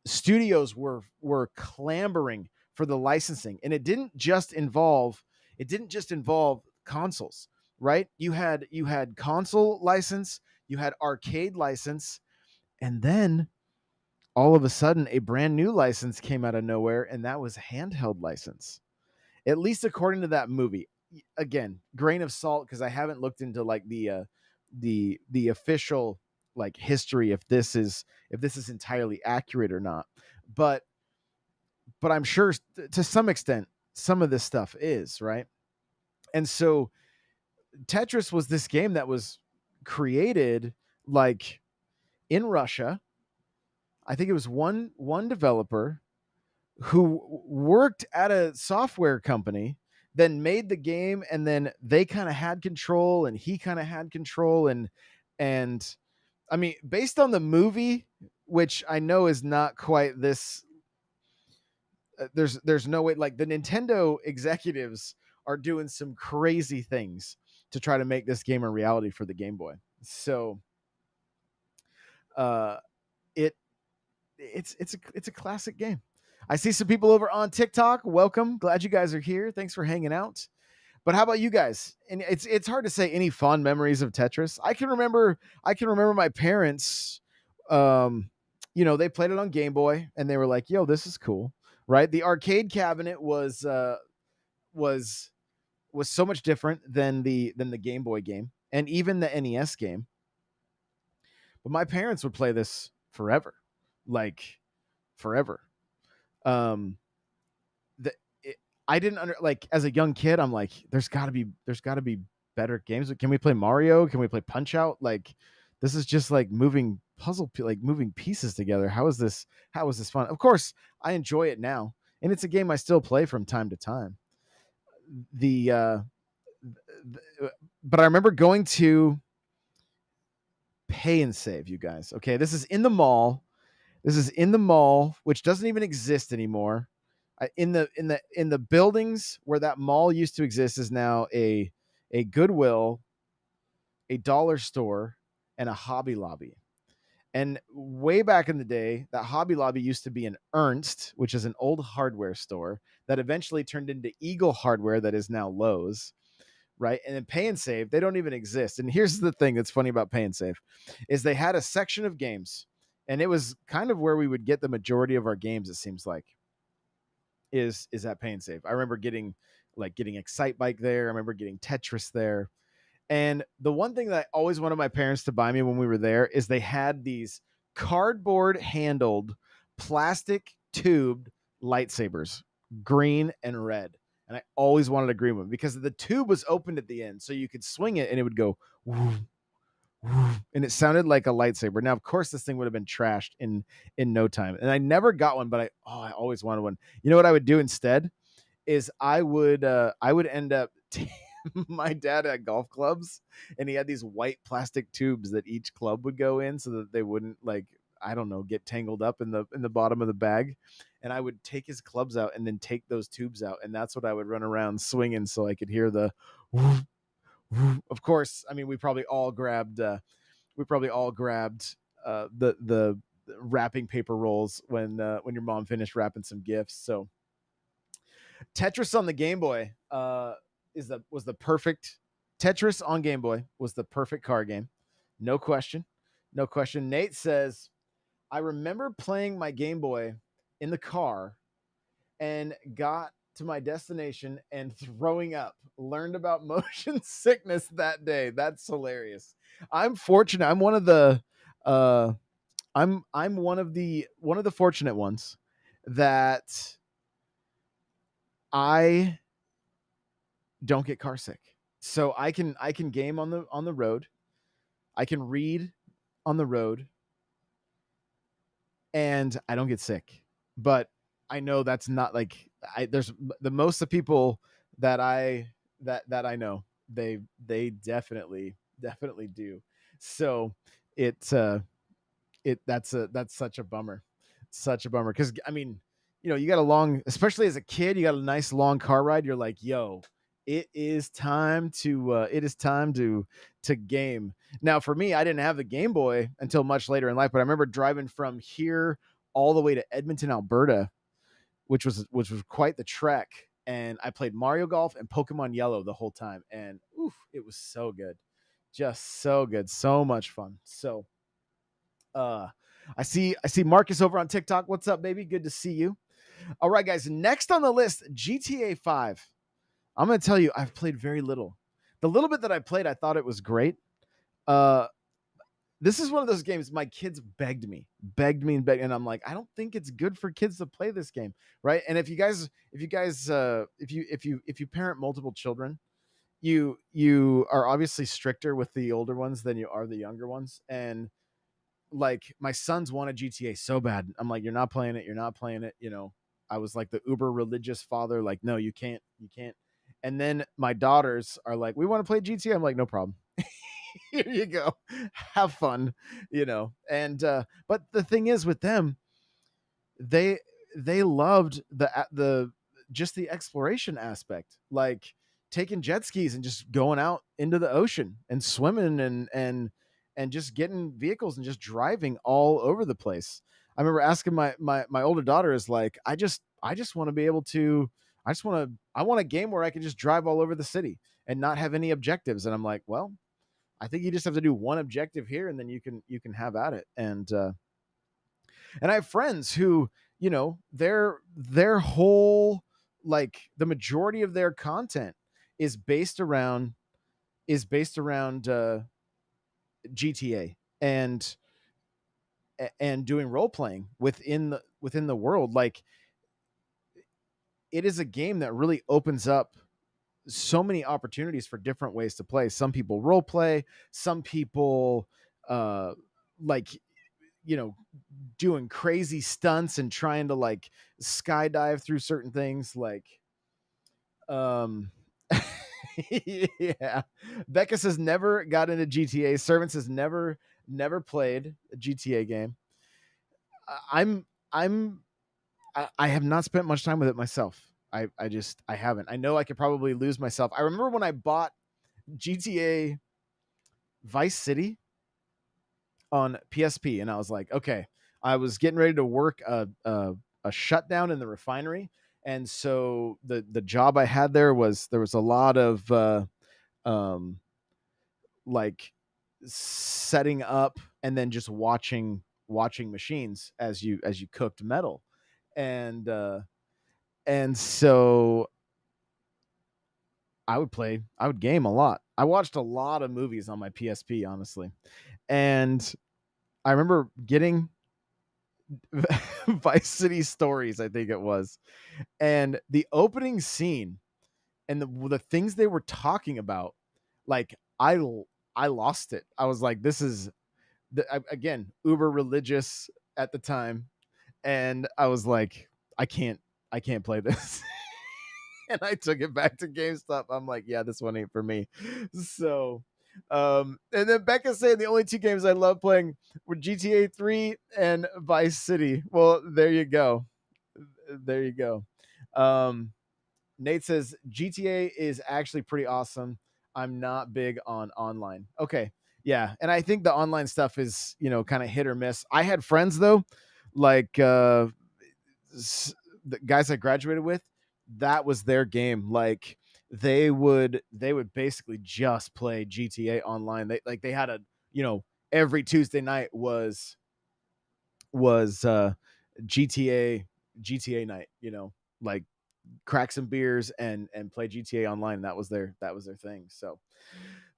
studios were clamoring for the licensing, and it didn't just involve consoles, right? You had console license, you had arcade license, and then all of a sudden a brand new license came out of nowhere, and that was handheld license. At least according to that movie. Again, grain of salt, because I haven't looked into like the official like history if this is entirely accurate or not. But I'm sure to some extent some of this stuff is, right? And so Tetris was this game that was created like in Russia. I think it was one developer who worked at a software company, then made the game, and then they kind of had control and he kind of had control. And I mean, based on the movie, which I know is not quite this, there's no way, like the Nintendo executives are doing some crazy things to try to make this game a reality for the Game Boy. So uh it it's a classic game. I see some people over on TikTok. Welcome. Glad you guys are here. Thanks for hanging out. But how about you guys? And it's hard to say any fond memories of Tetris. I can remember my parents, um they played it on Game Boy and they were like, "Yo, this is cool." Right? The arcade cabinet was was so much different than the Game Boy game and even the NES game. But my parents would play this forever. Like forever. Um the it, I didn't like as a young kid. I'm like, there's got to be better games. Can we play Mario? Can we play Punch Out? Like, this is just like moving like moving pieces together. How is this fun? Of course, I enjoy it now, and it's a game I still play from time to time. The but I remember going to Pay and Save, you guys. Okay, this is in the mall. This is in the mall, which doesn't even exist anymore. In the buildings where that mall used to exist is now a Goodwill, a dollar store, and a Hobby Lobby. And way back in the day, that Hobby Lobby used to be an Ernst, which is an old hardware store that eventually turned into Eagle Hardware, that is now Lowe's, right? And then Pay and Save, they don't even exist. And here's the thing that's funny about Pay and Save is they had a section of games, and it was kind of where we would get the majority of our games, it seems like, is at Pay and Save. I remember getting Excite Bike there. I remember getting Tetris there. And the one thing that I always wanted my parents to buy me when we were there is they had these cardboard handled, plastic tubed lightsabers, green and red. And I always wanted a green one because the tube was opened at the end, so you could swing it and it would go woof, woof, and it sounded like a lightsaber. Now, of course, this thing would have been trashed in no time, and I never got one. But I always wanted one. You know what I would do instead is I would end up my dad had golf clubs, and he had these white plastic tubes that each club would go in so that they wouldn't, like, I don't know, get tangled up in the bottom of the bag. And I would take his clubs out and then take those tubes out, and that's what I would run around swinging so I could hear the woof, woof. Of course, I mean, we probably all grabbed the wrapping paper rolls when your mom finished wrapping some gifts. So Tetris on the Game Boy was the perfect Tetris on Game Boy was the perfect car game. No question. No question. Nate says, I remember playing my Game Boy in the car and got to my destination and throwing up. Learned about motion sickness that day. That's hilarious. I'm fortunate. Uh I'm one of the fortunate ones that I don't get car sick. So I can game on the road. I can read on the road, and I don't get sick. But I know that's not like there's the most of people that I know, they definitely do. So it that's such a bummer. Such a bummer, cuz I mean, you got a long, especially as a kid, you got a nice long car ride. You're like, "Yo, it is time to game." Now, for me, I didn't have the Game Boy until much later in life, but I remember driving from here all the way to Edmonton, Alberta, which was quite the trek. And I played Mario Golf and Pokemon Yellow the whole time, and oof, it was so good, just so good, so much fun. So, I see Marcus over on TikTok. What's up, baby? Good to see you. All right, guys. Next on the list, GTA 5. I'm going to tell you, I've played very little. The little bit that I played, I thought it was great. This is one of those games my kids begged me, and I'm like, I don't think it's good for kids to play this game, right? And if you parent multiple children, you are obviously stricter with the older ones than you are the younger ones. And like, my sons wanted GTA so bad. I'm like, you're not playing it. You're not playing it. I was like the uber religious father. Like, no, you can't. And then my daughters are like, we want to play GTA. I'm like, no problem. Here you go. Have fun, And but the thing is with them, they loved the just the exploration aspect, like taking jet skis and just going out into the ocean and swimming and just getting vehicles and just driving all over the place. I remember asking my older daughter is like, I just want to be able to, I want a game where I can just drive all over the city and not have any objectives. And I'm like, well, I think you just have to do one objective here, and then you can have at it. And I have friends who, their whole, like, the majority of their content is based around GTA and doing role playing within the world. Like, it is a game that really opens up so many opportunities for different ways to play. Some people role play, some people like, doing crazy stunts and trying to like skydive through certain things, like yeah. Becca says never got into GTA. Servant says never played a GTA game. I have not spent much time with it myself. I haven't. I know I could probably lose myself. I remember when I bought GTA Vice City on PSP, and I was like, okay, I was getting ready to work a shutdown in the refinery. And so the job I had there was a lot of like setting up and then just watching machines as you cooked metal. And so I would game a lot. I watched a lot of movies on my PSP, honestly. And I remember getting Vice City Stories, I think it was. And the opening scene and the things they were talking about, like, I lost it. I was like, this is again, uber religious at the time. And I was like, I can't play this. And I took it back to GameStop. I'm like, yeah, this one ain't for me. So, and then Becca saying the only two games I love playing were GTA 3 and Vice City. Well, there you go. Nate says GTA is actually pretty awesome. I'm not big on online. Okay. Yeah. And I think the online stuff is, kind of hit or miss. I had friends though, like the guys I graduated with, that was their game. Like, they would basically just play GTA online. They had a, every Tuesday night was GTA night, like crack some beers and play GTA online. That was their thing. So,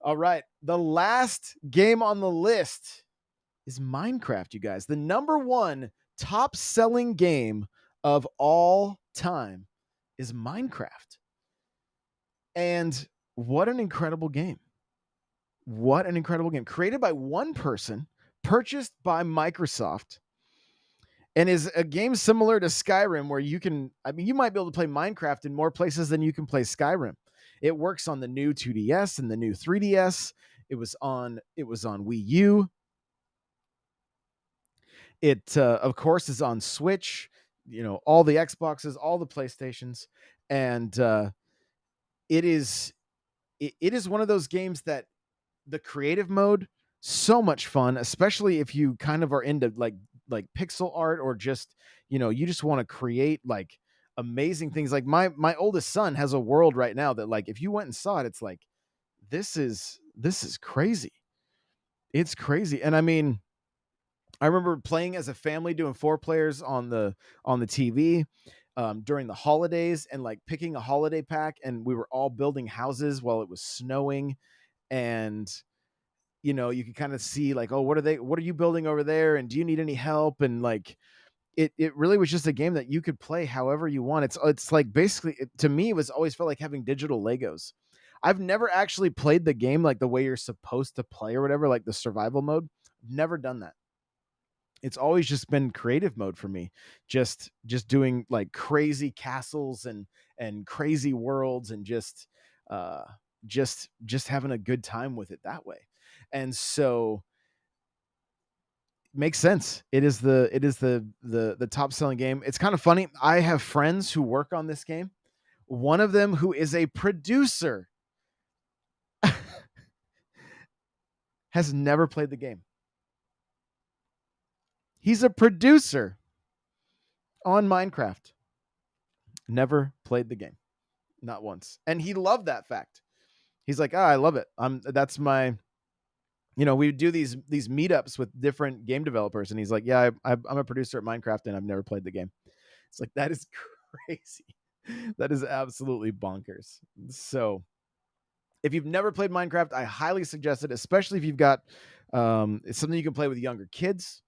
all right, the last game on the list is Minecraft, you guys. The number one top selling game of all time is Minecraft. And what an incredible game. What an incredible game. Created by one person, purchased by Microsoft, and is a game similar to Skyrim, where you might be able to play Minecraft in more places than you can play Skyrim. It works on the new 2DS and the new 3DS. It was on Wii U. It, of course, is on Switch, all the Xboxes, all the PlayStations. And it is one of those games that the creative mode, so much fun, especially if you kind of are into like like pixel art, or just, you just want to create like amazing things. Like my oldest son has a world right now that, like, if you went and saw it, it's like, this is crazy. It's crazy. And I mean, I remember playing as a family, doing 4 players on the TV during the holidays, and like picking a holiday pack, and we were all building houses while it was snowing. And you can kind of see like, oh, what are you building over there, and do you need any help? And like, it really was just a game that you could play however you want. It's like, basically, to me, it was always felt like having digital Legos. I've never actually played the game like the way you're supposed to play or whatever, like the survival mode. Never done that. It's always just been creative mode for me. Just doing like crazy castles and crazy worlds, and uh just having a good time with it that way. And so, makes sense. It is the top selling game. It's kind of funny. I have friends who work on this game. One of them, who is a producer, has never played the game. He's a producer on Minecraft. Never played the game. Not once. And he loved that fact. He's like, I love it. That's my, we do these meetups with different game developers, and he's like, yeah, I'm a producer at Minecraft, and I've never played the game. It's like, that is crazy. That is absolutely bonkers. So if you've never played Minecraft, I highly suggest it, especially if you've got it's something you can play with younger kids.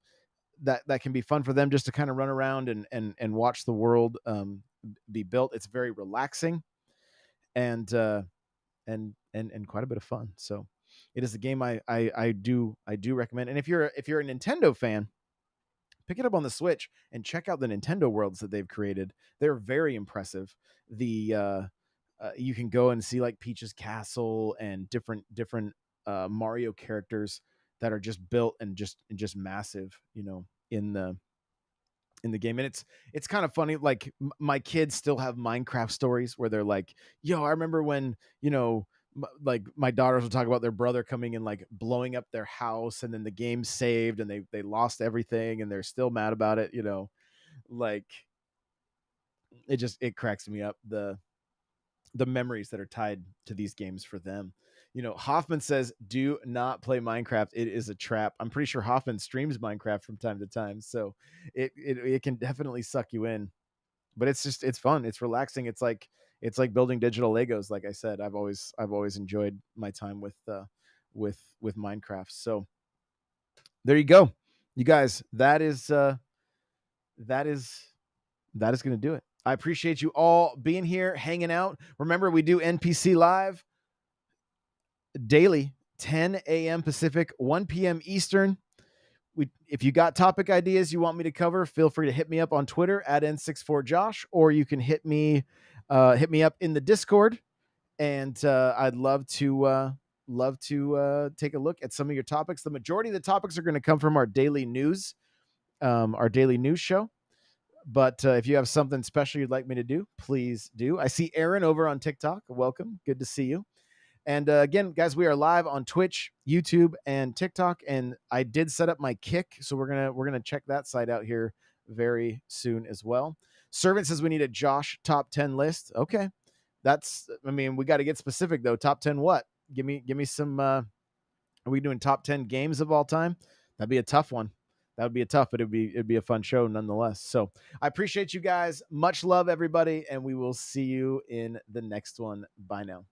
That can be fun for them, just to kind of run around and watch the world be built. It's very relaxing, and quite a bit of fun. So it is a game I do recommend. And if you're a Nintendo fan, pick it up on the Switch and check out the Nintendo worlds that they've created. They're very impressive. You can go and see like Peach's castle and different Mario characters that are just built and just massive, in the game. And it's kind of funny. Like, my kids still have Minecraft stories where they're like, yo, I remember when, like, my daughters will talk about their brother coming and like blowing up their house, and then the game saved, and they lost everything, and they're still mad about it. Like, it cracks me up, the memories that are tied to these games for them. Hoffman says, do not play Minecraft. It is a trap. I'm pretty sure Hoffman streams Minecraft from time to time. So it can definitely suck you in, but it's fun. It's relaxing. It's like building digital Legos. Like I said, I've always enjoyed my time with Minecraft. So there you go, you guys. That is going to do it. I appreciate you all being here, hanging out. Remember, we do NPC Live daily, 10 a.m. Pacific, 1 p.m. Eastern. If you got topic ideas you want me to cover, feel free to hit me up on Twitter at N64Josh, or you can hit me up in the Discord, and I'd love to take a look at some of your topics. The majority of the topics are going to come from our daily news show. But if you have something special you'd like me to do, please do. I see Aaron over on TikTok. Welcome. Good to see you. And again, guys, we are live on Twitch, YouTube, and TikTok. And I did set up my Kick, so we're gonna check that site out here very soon as well. Servant says we need a Josh top 10 list. Okay, we got to get specific though. Top 10 what? Give me some. Are we doing top 10 games of all time? That'd be a tough one. That would be but it'd be a fun show nonetheless. So I appreciate you guys. Much love, everybody, and we will see you in the next one. Bye now.